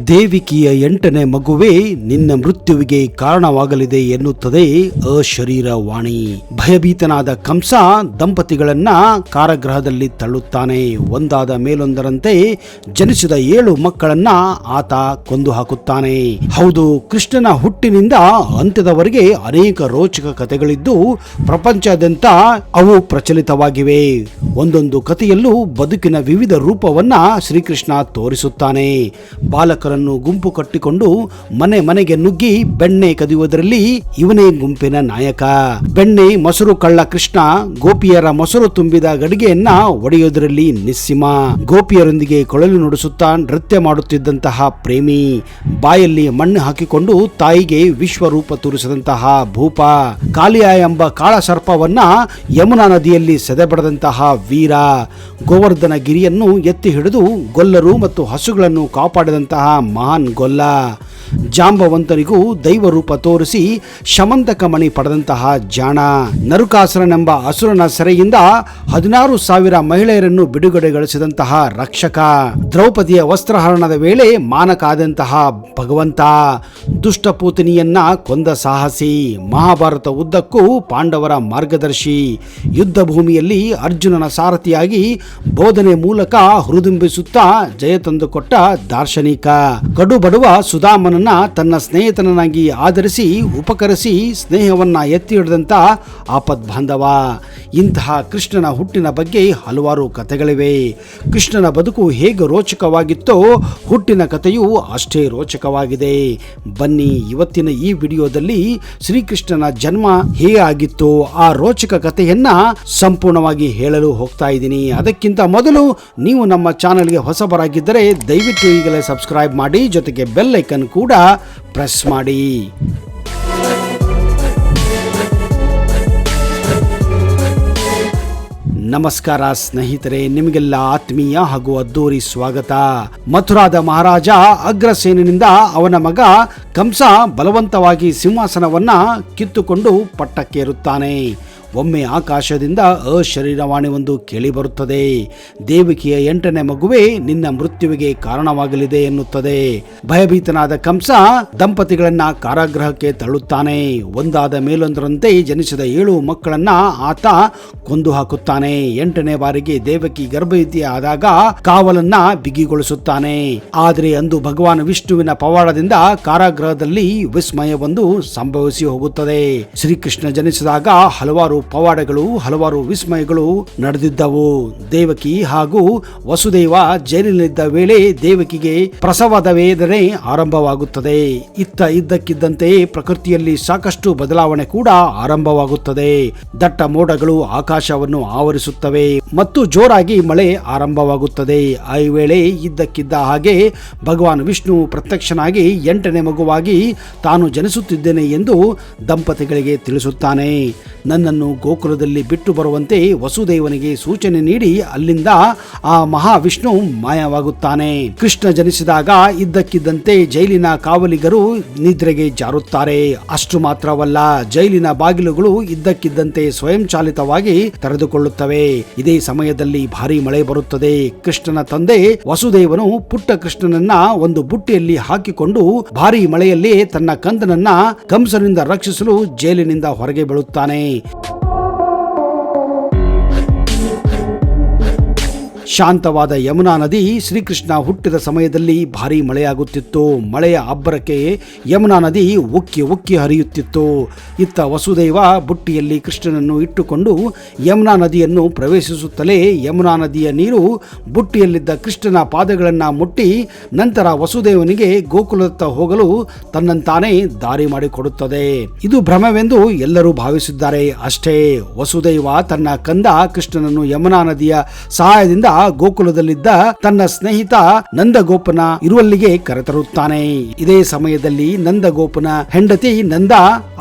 ದೇವಿಕಿಯ 8ನೇ ಮಗುವೇ ನಿನ್ನ ಮೃತ್ಯುವಿಗೆ ಕಾರಣವಾಗಲಿದೆ ಎನ್ನುತ್ತದೆ ಅಶರೀರವಾಣಿ. ಭಯಭೀತನಾದ ಕಂಸ ದಂಪತಿಗಳನ್ನ ಕಾರಾಗೃಹದಲ್ಲಿ ತಳ್ಳುತ್ತಾನೆ. ಒಂದಾದ ಮೇಲೊಂದರಂತೆ ಜನಿಸಿದ 7 ಮಕ್ಕಳನ್ನ ಆತ ಕೊಂದು ಹಾಕುತ್ತಾನೆ. ಹೌದು, ಕೃಷ್ಣನ ಹುಟ್ಟಿನಿಂದ ಅಂತ್ಯದವರೆಗೆ ಅನೇಕ ರೋಚಕ ಕಥೆಗಳಿದ್ದು ಪ್ರಪಂಚದಾದ್ಯಂತ ಅವು ಪ್ರಚಲಿತವಾಗಿವೆ. ಒಂದೊಂದು ಕಥೆಯಲ್ಲೂ ಬದುಕಿನ ವಿವಿಧ ರೂಪವನ್ನ ಶ್ರೀಕೃಷ್ಣ ತೋರಿಸುತ್ತಾನೆ. ಬಾಲಕರನ್ನು ಗುಂಪು ಕಟ್ಟಿಕೊಂಡು ಮನೆ ಮನೆಗೆ ನುಗ್ಗಿ ಬೆಣ್ಣೆ ಕದಿಯುವುದರಲ್ಲಿ ಇವನೇ ಗುಂಪಿನ ನಾಯಕ. ಬೆಣ್ಣೆ ಮೊಸರು ಕಳ್ಳ ಕೃಷ್ಣ ಗೋಪಿಯರ ಮೊಸರು ತುಂಬಿದ ಗಡಿಗೆಯನ್ನ ಒಡೆಯುವುದರಲ್ಲಿ ನಿಸ್ಸಿಮ. ಗೋಪಿಯರೊಂದಿಗೆ ಕೊಳಲು ನುಡಿಸುತ್ತಾ ನೃತ್ಯ ಮಾಡುತ್ತಿದ್ದಂತಹ ಪ್ರೇಮಿ. ಬಾಯಲ್ಲಿ ಮಣ್ಣು ಹಾಕಿಕೊಂಡು ತಾಯಿಗೆ ವಿಶ್ವರೂಪ ತೋರಿಸಿದಂತಹ ಭೂಪ. ಕಾಲಿಯ ಎಂಬ ಕಾಳ ಸರ್ಪವನ್ನ ಯಮುನಾ ನದಿಯಲ್ಲಿ ಸೆದೆಬಡದಂತಹ ವೀರ. ಗೋವರ್ಧನ ಗಿರಿಯನ್ನು ಎತ್ತಿ ಹಿಡಿದು ಗೊಲ್ಲರು ಮತ್ತು ಹಸುಗಳನ್ನು ಕಾಪಾಡಿದಂತಹ ಮಹಾನ್ ಗೊಲ್ಲ. ಜಾಂಬವಂತನಿಗೂ ದೈವ ರೂಪ ತೋರಿಸಿ ಶಮಂತಕ ಮಣಿ ಪಡೆದಂತಹ ಜಾಣ. ನರುಕಾಸುರನೆಂಬ ಅಸುರನ ಸೆರೆಯಿಂದ 16,000 ಮಹಿಳೆಯರನ್ನು ಬಿಡುಗಡೆಗೊಳಿಸಿದಂತಹ ರಕ್ಷಕ. ದ್ರೌಪದಿಯ ವಸ್ತ್ರಹರಣದ ವೇಳೆ ಮಾನಕಾದಂತಹ ಭಗವಂತ. ದುಷ್ಟಪೂತನಿಯನ್ನ ಕೊಂದ ಸಾಹಸಿ. ಮಹಾಭಾರತ ಉದ್ದಕ್ಕೂ ಪಾಂಡವರ ಮಾರ್ಗದರ್ಶಿ. ಯುದ್ಧ ಭೂಮಿಯಲ್ಲಿ ಅರ್ಜುನನ ಸಾರಥಿಯಾಗಿ ಬೋಧನೆ ಮೂಲಕ ಹುರಿದುಂಬಿಸುತ್ತಾ ಜಯ ತಂದುಕೊಟ್ಟ ದಾರ್ಶನಿಕ. ಕಡು ಬಡುವ ಸುಧಾಮನನ್ನ ತನ್ನ ಸ್ನೇಹಿತನನ್ನಾಗಿ ಆಧರಿಸಿ ಉಪಕರಿಸಿ ಸ್ನೇಹವನ್ನ ಎತ್ತಿ ಹಿಡಿದಂತ ಆಪದ್ ಬಾಂಧವ. ಇಂತಹ ಕೃಷ್ಣನ ಹುಟ್ಟಿನ ಬಗ್ಗೆ ಹಲವಾರು ಕಥೆಗಳಿವೆ. ಕೃಷ್ಣನ ಬದುಕು ಹೇಗೆ ರೋಚಕವಾಗಿತ್ತೋ ಹುಟ್ಟಿನ ಕಥೆಯೂ ಅಷ್ಟೇ ರೋಚಕವಾಗಿದೆ. ಬನ್ನಿ, ಇವತ್ತಿನ ಈ ವಿಡಿಯೋದಲ್ಲಿ ಶ್ರೀಕೃಷ್ಣನ ಜನ್ಮ ಹೇಗೆ ಆಗಿತ್ತು ಆ ರೋಚಕ ಕಥೆಯನ್ನ ಸಂಪೂರ್ಣವಾಗಿ ಹೇಳಲು ಹೋಗ್ತಾ ಇದ್ದೀನಿ. ಅದಕ್ಕಿಂತ ಮೊದಲು ನೀವು ನಮ್ಮ ಚಾನೆಲ್ಗೆ ಹೊಸಬರಾಗಿದ್ದರೆ ದಯವಿಟ್ಟು ಈಗಲೇ ಸಬ್ಸ್ಕ್ರೈಬ್ ಮಾಡಿ, ಜೊತೆಗೆ ಬೆಲ್ ಐಕನ್ ಕೂಡ ಪ್ರೆಸ್ ಮಾಡಿ. ನಮಸ್ಕಾರ ಸ್ನೇಹಿತರೆ, ನಿಮಗೆಲ್ಲ ಆತ್ಮೀಯ ಹಾಗೂ ಅದ್ದೂರಿ ಸ್ವಾಗತ. ಮಥುರಾದ ಮಹಾರಾಜ ಅಗ್ರಸೇನನಿಂದ ಅವನ ಮಗ ಕಂಸ ಬಲವಂತವಾಗಿ ಸಿಂಹಾಸನವನ್ನ ಕಿತ್ತುಕೊಂಡು ಪಟ್ಟಕ್ಕೇರುತ್ತಾನೆ. ಒಮ್ಮೆ ಆಕಾಶದಿಂದ ಅಶರೀರವಾಣಿ ಒಂದು ಕೇಳಿ ಬರುತ್ತದೆ. ದೇವಿಕಿಯ 8ನೇ ಮಗುವೇ ನಿನ್ನ ಮೃತ್ಯುವಿಗೆ ಕಾರಣವಾಗಲಿದೆ ಎನ್ನುತ್ತದೆ. ಭಯಭೀತನಾದ ಕಂಸ ದಂಪತಿಗಳನ್ನ ಕಾರಾಗೃಹಕ್ಕೆ ತಳ್ಳುತ್ತಾನೆ. ಒಂದಾದ ಮೇಲೊಂದರಂತೆ ಜನಿಸಿದ 7 ಮಕ್ಕಳನ್ನ ಆತ ಕೊಂದು ಹಾಕುತ್ತಾನೆ. 8ನೇ ಬಾರಿಗೆ ದೇವಕಿ ಗರ್ಭವತಿ ಆದಾಗ ಕಾವಲನ್ನ ಬಿಗಿಗೊಳಿಸುತ್ತಾನೆ. ಆದರೆ ಅಂದು ಭಗವಾನ್ ವಿಷ್ಣುವಿನ ಪವಾಡದಿಂದ ಕಾರಾಗೃಹದಲ್ಲಿ ವಿಸ್ಮಯವೊಂದು ಸಂಭವಿಸಿ ಹೋಗುತ್ತದೆ. ಶ್ರೀಕೃಷ್ಣ ಜನಿಸಿದಾಗ ಹಲವಾರು ಪವಾಡಗಳು, ಹಲವಾರು ವಿಸ್ಮಯಗಳು ನಡೆದಿದ್ದವು. ದೇವಕಿ ಹಾಗೂ ವಸುದೇವ ಜೈಲಿನಲ್ಲಿದ್ದ ವೇಳೆ ದೇವಕಿಗೆ ಪ್ರಸವದ ವೇದನೆ ಆರಂಭವಾಗುತ್ತದೆ. ಇದ್ದಕ್ಕಿದ್ದಂತೆ ಪ್ರಕೃತಿಯಲ್ಲಿ ಸಾಕಷ್ಟು ಬದಲಾವಣೆ ಕೂಡ ಆರಂಭವಾಗುತ್ತದೆ. ದಟ್ಟ ಮೋಡಗಳು ಆಕಾಶವನ್ನು ಆವರಿಸುತ್ತವೆ ಮತ್ತು ಜೋರಾಗಿ ಮಳೆ ಆರಂಭವಾಗುತ್ತದೆ. ಆ ವೇಳೆ ಇದ್ದಕ್ಕಿದ್ದ ಹಾಗೆ ಭಗವಾನ್ ವಿಷ್ಣು ಪ್ರತ್ಯಕ್ಷನಾಗಿ 8ನೇ ಮಗುವಾಗಿ ತಾನು ಜನಿಸುತ್ತಿದ್ದೇನೆ ಎಂದು ದಂಪತಿಗಳಿಗೆ ತಿಳಿಸುತ್ತಾನೆ. ನನ್ನನ್ನು ಗೋಕುಲದಲ್ಲಿ ಬಿಟ್ಟು ಬರುವಂತೆ ವಸುದೇವನಿಗೆ ಸೂಚನೆ ನೀಡಿ ಅಲ್ಲಿಂದ ಆ ಮಹಾವಿಷ್ಣು ಮಾಯವಾಗುತ್ತಾನೆ. ಕೃಷ್ಣ ಜನಿಸಿದಾಗ ಇದ್ದಕ್ಕಿದ್ದಂತೆ ಜೈಲಿನ ಕಾವಲಿಗರು ನಿದ್ರೆಗೆ ಜಾರುತ್ತಾರೆ. ಅಷ್ಟು ಮಾತ್ರವಲ್ಲ, ಜೈಲಿನ ಬಾಗಿಲುಗಳು ಇದ್ದಕ್ಕಿದ್ದಂತೆ ಸ್ವಯಂಚಾಲಿತವಾಗಿ ತೆರೆದುಕೊಳ್ಳುತ್ತವೆ. ಇದೇ ಸಮಯದಲ್ಲಿ ಭಾರಿ ಮಳೆ ಬರುತ್ತದೆ. ಕೃಷ್ಣನ ತಂದೆ ವಸುದೇವನು ಪುಟ್ಟ ಕೃಷ್ಣನನ್ನ ಒಂದು ಬುಟ್ಟಿಯಲ್ಲಿ ಹಾಕಿಕೊಂಡು ಭಾರಿ ಮಳೆಯಲ್ಲಿ ತನ್ನ ಕಂದನನ್ನ ಕಂಸನಿಂದ ರಕ್ಷಿಸಲು ಜೈಲಿನಿಂದ ಹೊರಗೆ ಬೀಳುತ್ತಾನೆ. ಶಾಂತವಾದ ಯಮುನಾ ನದಿ ಶ್ರೀಕೃಷ್ಣ ಹುಟ್ಟಿದ ಸಮಯದಲ್ಲಿ ಭಾರಿ ಮಳೆಯಾಗುತ್ತಿತ್ತು. ಮಳೆಯ ಅಬ್ಬರಕ್ಕೆ ಯಮುನಾ ನದಿ ಉಕ್ಕಿ ಉಕ್ಕಿ ಹರಿಯುತ್ತಿತ್ತು. ಇತ್ತ ವಸುದೇವ ಬುಟ್ಟಿಯಲ್ಲಿ ಕೃಷ್ಣನನ್ನು ಇಟ್ಟುಕೊಂಡು ಯಮುನಾ ನದಿಯನ್ನು ಪ್ರವೇಶಿಸುತ್ತಲೇ ಯಮುನಾ ನದಿಯ ನೀರು ಬುಟ್ಟಿಯಲ್ಲಿದ್ದ ಕೃಷ್ಣನ ಪಾದಗಳನ್ನು ಮುಟ್ಟಿ ನಂತರ ವಸುದೇವನಿಗೆ ಗೋಕುಲದತ್ತ ಹೋಗಲು ತನ್ನಂತಾನೇ ದಾರಿ ಮಾಡಿಕೊಡುತ್ತದೆ. ಇದು ಭ್ರಮವೆಂದು ಎಲ್ಲರೂ ಭಾವಿಸಿದ್ದಾರೆ. ಅಷ್ಟೇ, ವಸುದೇವ ತನ್ನ ಕಂದ ಕೃಷ್ಣನನ್ನು ಯಮುನಾ ನದಿಯ ಸಹಾಯದಿಂದ ಗೋಕುಲದಲ್ಲಿದ್ದ ತನ್ನ ಸ್ನೇಹಿತ ನಂದಗೋಪನ ಇರುವಲ್ಲಿಗೆ ಕರೆತರುತ್ತಾನೆ. ಇದೇ ಸಮಯದಲ್ಲಿ ನಂದಗೋಪನ ಹೆಂಡತಿ ನಂದ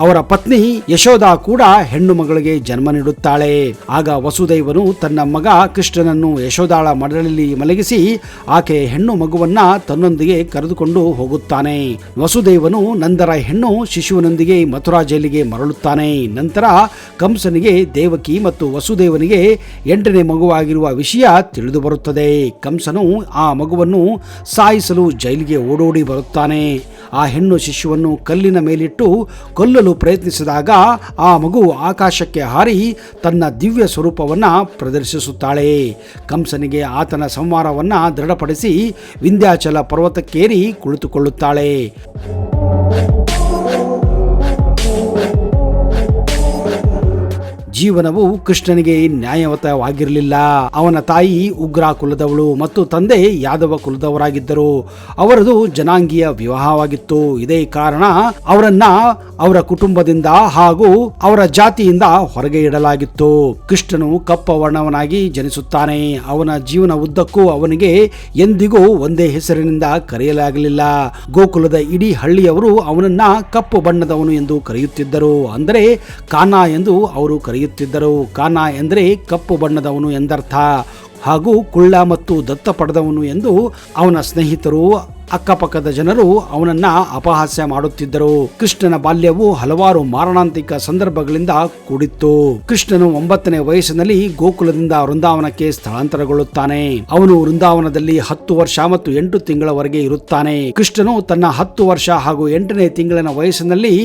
ಅವರ ಪತ್ನಿ ಯಶೋಧ ಕೂಡ ಹೆಣ್ಣು ಮಗಳಿಗೆ ಜನ್ಮ ನೀಡುತ್ತಾಳೆ. ಆಗ ವಸುದೇವನು ತನ್ನ ಮಗ ಕೃಷ್ಣನನ್ನು ಯಶೋದಾಳ ಮಡಲಲ್ಲಿ ಮಲಗಿಸಿ ಆಕೆ ಹೆಣ್ಣು ಮಗುವನ್ನ ತನ್ನೊಂದಿಗೆ ಕರೆದುಕೊಂಡು ಹೋಗುತ್ತಾನೆ. ವಸುದೇವನು ನಂದರ ಹೆಣ್ಣು ಶಿಶುವಿನೊಂದಿಗೆ ಮಥುರಾ ಜೈಲಿಗೆ ಮರಳುತ್ತಾನೆ. ನಂತರ ಕಂಸನಿಗೆ ದೇವಕಿ ಮತ್ತು ವಸುದೇವನಿಗೆ 8ನೇ ಮಗುವಾಗಿರುವ ವಿಷಯ ತಿಳಿದು ಬರುತ್ತದೆ. ಕಂಸನು ಆ ಮಗುವನ್ನು ಸಾಯಿಸಲು ಜೈಲಿಗೆ ಓಡೋಡಿ ಬರುತ್ತಾನೆ. ಆ ಹೆಣ್ಣು ಶಿಶುವನ್ನು ಕಲ್ಲಿನ ಮೇಲಿಟ್ಟು ಕೊಲ್ಲಲು ಪ್ರಯತ್ನಿಸಿದಾಗ ಆ ಮಗು ಆಕಾಶಕ್ಕೆ ಹಾರಿ ತನ್ನ ದಿವ್ಯ ಸ್ವರೂಪವನ್ನ ಪ್ರದರ್ಶಿಸುತ್ತಾಳೆ. ಕಂಸನಿಗೆ ಆತನ ಸಂಹಾರವನ್ನ ದೃಢಪಡಿಸಿ ವಿಂಧ್ಯಾಚಲ ಪರ್ವತಕ್ಕೇರಿ ಕುಳಿತುಕೊಳ್ಳುತ್ತಾಳೆ. ಜೀವನವು ಕೃಷ್ಣನಿಗೆ ನ್ಯಾಯಯುತವಾಗಿರಲಿಲ್ಲ. ಅವನ ತಾಯಿ ಉಗ್ರ ಕುಲದವಳು ಮತ್ತು ತಂದೆ ಯಾದವ ಕುಲದವರಾಗಿದ್ದರು. ಅವರದು ಜನಾಂಗೀಯ ವಿವಾಹವಾಗಿತ್ತು. ಇದೇ ಕಾರಣ ಅವರನ್ನ ಅವರ ಕುಟುಂಬದಿಂದ ಹಾಗೂ ಅವರ ಜಾತಿಯಿಂದ ಹೊರಗೆ ಇಡಲಾಗಿತ್ತು. ಕೃಷ್ಣನು ಕಪ್ಪ ವರ್ಣವನಾಗಿ ಜನಿಸುತ್ತಾನೆ. ಅವನ ಜೀವನ ಉದ್ದಕ್ಕೂ ಅವನಿಗೆ ಎಂದಿಗೂ ಒಂದೇ ಹೆಸರಿನಿಂದ ಕರೆಯಲಾಗಲಿಲ್ಲ. ಗೋಕುಲದ ಇಡೀ ಹಳ್ಳಿಯವರು ಅವನನ್ನ ಕಪ್ಪು ಬಣ್ಣದವನು ಎಂದು ಕರೆಯುತ್ತಿದ್ದರು. ಅಂದರೆ ಕಾನಾ ಎಂದು ಅವರು ಕರೆಯುತ್ತಿದ್ದರು. ಕಾನಾ ಎಂದರೆ ಕಪ್ಪು ಬಣ್ಣದವನು ಎಂದರ್ಥ. ಹಾಗೂ ಕುಳ್ಳ ಮತ್ತು ದತ್ತ ಪಡೆದವನು ಎಂದು ಅವನ ಸ್ನೇಹಿತರು ಅಕ್ಕಪಕ್ಕದ ಜನರು ಅವನನ್ನ ಅಪಹಾಸ್ಯ ಮಾಡುತ್ತಿದ್ದರು. ಕೃಷ್ಣನ ಬಾಲ್ಯವು ಹಲವಾರು ಮಾರಣಾಂತಿಕ ಸಂದರ್ಭಗಳಿಂದ ಕೂಡಿತ್ತು. ಕೃಷ್ಣನು 9ನೇ ವಯಸ್ಸಿನಲ್ಲಿ ಗೋಕುಲದಿಂದ ವೃಂದಾವನಕ್ಕೆ ಸ್ಥಳಾಂತರಗೊಳ್ಳುತ್ತಾನೆ. ಅವನು ವೃಂದಾವನದಲ್ಲಿ 10 ವರ್ಷ ಮತ್ತು 8 ತಿಂಗಳವರೆಗೆ ಇರುತ್ತಾನೆ. ಕೃಷ್ಣನು ತನ್ನ 10 ವರ್ಷ ಹಾಗೂ 8ನೇ ತಿಂಗಳಿನ ವಯಸ್ಸಿನಲ್ಲಿ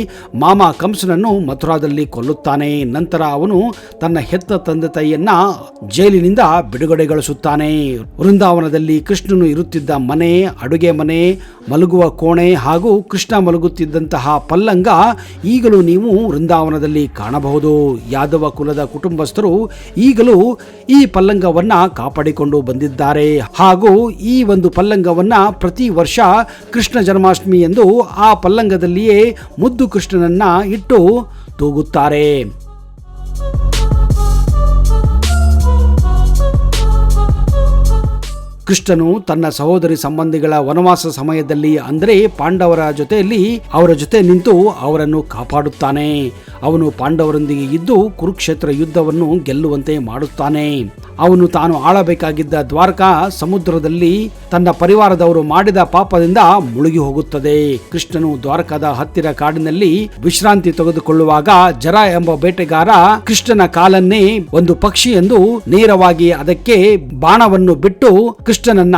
ಮಾಮ ಕಂಸನನ್ನು ಮಥುರಾದಲ್ಲಿ ಕೊಲ್ಲುತ್ತಾನೆ. ನಂತರ ಅವನು ತನ್ನ ಹೆತ್ತ ತಂದೆ ತಾಯಿಯನ್ನ ಜೈಲಿನಿಂದ ಬಿಡುಗಡೆಗೊಳಿಸುತ್ತಾನೆ. ವೃಂದಾವನದಲ್ಲಿ ಕೃಷ್ಣನು ಇರುತ್ತಿದ್ದ ಮನೆ, ಅಡುಗೆ ಮನೆ, ಮಲಗುವ ಕೋಣೆ ಹಾಗೂ ಕೃಷ್ಣ ಮಲಗುತ್ತಿದ್ದಂತಹ ಪಲ್ಲಂಗ ಈಗಲೂ ನೀವು ವೃಂದಾವನದಲ್ಲಿ ಕಾಣಬಹುದು. ಯಾದವ ಕುಲದ ಕುಟುಂಬಸ್ಥರು ಈಗಲೂ ಈ ಪಲ್ಲಂಗವನ್ನ ಕಾಪಾಡಿಕೊಂಡು ಬಂದಿದ್ದಾರೆ. ಹಾಗೂ ಈ ಒಂದು ಪಲ್ಲಂಗವನ್ನ ಪ್ರತಿ ವರ್ಷ ಕೃಷ್ಣ ಜನ್ಮಾಷ್ಟಮಿ ಎಂದು ಆ ಪಲ್ಲಂಗದಲ್ಲಿಯೇ ಮುದ್ದು ಕೃಷ್ಣನನ್ನ ಇಟ್ಟು ತೂಗುತ್ತಾರೆ. ಕೃಷ್ಣನು ತನ್ನ ಸಹೋದರಿ ಸಂಬಂಧಿಗಳ ವನವಾಸ ಸಮಯದಲ್ಲಿ ಅಂದರೆ ಪಾಂಡವರ ಜೊತೆಯಲ್ಲಿ ಅವರ ಜೊತೆ ನಿಂತು ಅವರನ್ನು ಕಾಪಾಡುತ್ತಾನೆ. ಅವನು ಪಾಂಡವರೊಂದಿಗೆ ಇದ್ದು ಕುರುಕ್ಷೇತ್ರ ಯುದ್ಧವನ್ನು ಗೆಲ್ಲುವಂತೆ ಮಾಡುತ್ತಾನೆ. ಅವನು ತಾನು ಆಳಬೇಕಾಗಿದ್ದ ದ್ವಾರಕಾ ಸಮುದ್ರದಲ್ಲಿ ತನ್ನ ಪರಿವಾರದವರು ಮಾಡಿದ ಪಾಪದಿಂದ ಮುಳುಗಿ ಹೋಗುತ್ತದೆ. ಕೃಷ್ಣನು ದ್ವಾರಕಾದ ಹತ್ತಿರ ಕಾಡಿನಲ್ಲಿ ವಿಶ್ರಾಂತಿ ತೆಗೆದುಕೊಳ್ಳುವಾಗ ಜರ ಎಂಬ ಬೇಟೆಗಾರ ಕೃಷ್ಣನ ಕಾಲನ್ನೇ ಒಂದು ಪಕ್ಷಿ ಎಂದು ನೇರವಾಗಿ ಅದಕ್ಕೆ ಬಾಣವನ್ನು ಬಿಟ್ಟು ಕೃಷ್ಣನನ್ನ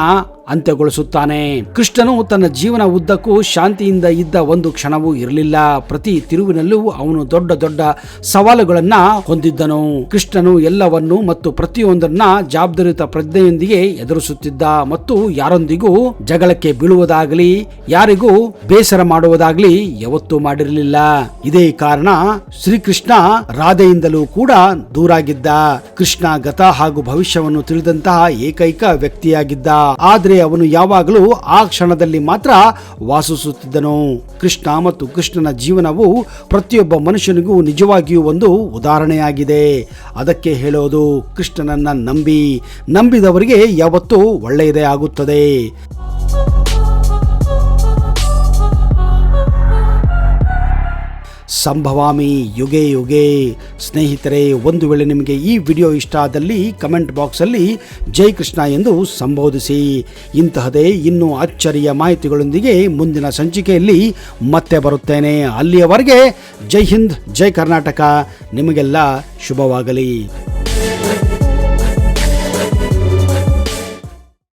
ಅಂತ್ಯಗೊಳಿಸುತ್ತಾನೆ. ಕೃಷ್ಣನು ತನ್ನ ಜೀವನ ಉದ್ದಕ್ಕೂ ಶಾಂತಿಯಿಂದ ಇದ್ದ ಒಂದು ಕ್ಷಣವೂ ಇರಲಿಲ್ಲ. ಪ್ರತಿ ತಿರುವಿನಲ್ಲೂ ಅವನು ದೊಡ್ಡ ದೊಡ್ಡ ಸವಾಲುಗಳನ್ನ ಹೊಂದಿದ್ದನು. ಕೃಷ್ಣನು ಎಲ್ಲವನ್ನು ಮತ್ತು ಪ್ರತಿಯೊಂದನ್ನ ಜವಾಬ್ದಾರಿಯುತ ಪ್ರಜ್ಞೆಯೊಂದಿಗೆ ಎದುರಿಸುತ್ತಿದ್ದ ಮತ್ತು ಯಾರೊಂದಿಗೂ ಜಗಳಕ್ಕೆ ಬೀಳುವುದಾಗಲಿ ಯಾರಿಗೂ ಬೇಸರ ಮಾಡುವುದಾಗಲಿ ಯಾವತ್ತೂ ಮಾಡಿರಲಿಲ್ಲ. ಇದೇ ಕಾರಣ ಶ್ರೀಕೃಷ್ಣ ರಾಧೆಯಿಂದಲೂ ಕೂಡ ದೂರಾಗಿದ್ದ. ಕೃಷ್ಣ ಗತ ಹಾಗೂ ಭವಿಷ್ಯವನ್ನು ತಿಳಿದಂತಹ ಏಕೈಕ ವ್ಯಕ್ತಿಯಾಗಿದ್ದ. ಆದ್ರೆ ಅವನು ಯಾವಾಗಲೂ ಆ ಕ್ಷಣದಲ್ಲಿ ಮಾತ್ರ ವಾಸಿಸುತ್ತಿದ್ದನು. ಕೃಷ್ಣ ಮತ್ತು ಕೃಷ್ಣನ ಜೀವನವು ಪ್ರತಿಯೊಬ್ಬ ಮನುಷ್ಯನಿಗೂ ನಿಜವಾಗಿಯೂ ಒಂದು ಉದಾಹರಣೆಯಾಗಿದೆ. ಅದಕ್ಕೆ ಹೇಳೋದು ಕೃಷ್ಣನನ್ನ ನಂಬಿದವರಿಗೆ ಯಾವತ್ತೂ ಒಳ್ಳೆಯದೇ ಆಗುತ್ತದೆ. ಸಂಭವಾಮಿ ಯುಗೆ ಯುಗೆ. ಸ್ನೇಹಿತರೆ, ಒಂದು ವೇಳೆ ನಿಮಗೆ ಈ ವಿಡಿಯೋ ಇಷ್ಟ ಆದಲ್ಲಿ ಕಮೆಂಟ್ ಬಾಕ್ಸಲ್ಲಿ ಜೈ ಕೃಷ್ಣ ಎಂದು ಸಂಬೋಧಿಸಿ. ಇಂತಹದೇ ಇನ್ನೂ ಅಚ್ಚರಿಯ ಮಾಹಿತಿಗಳೊಂದಿಗೆ ಮುಂದಿನ ಸಂಚಿಕೆಯಲ್ಲಿ ಮತ್ತೆ ಬರುತ್ತೇನೆ. ಅಲ್ಲಿಯವರೆಗೆ ಜೈ ಹಿಂದ್, ಜೈ ಕರ್ನಾಟಕ. ನಿಮಗೆಲ್ಲ ಶುಭವಾಗಲಿ.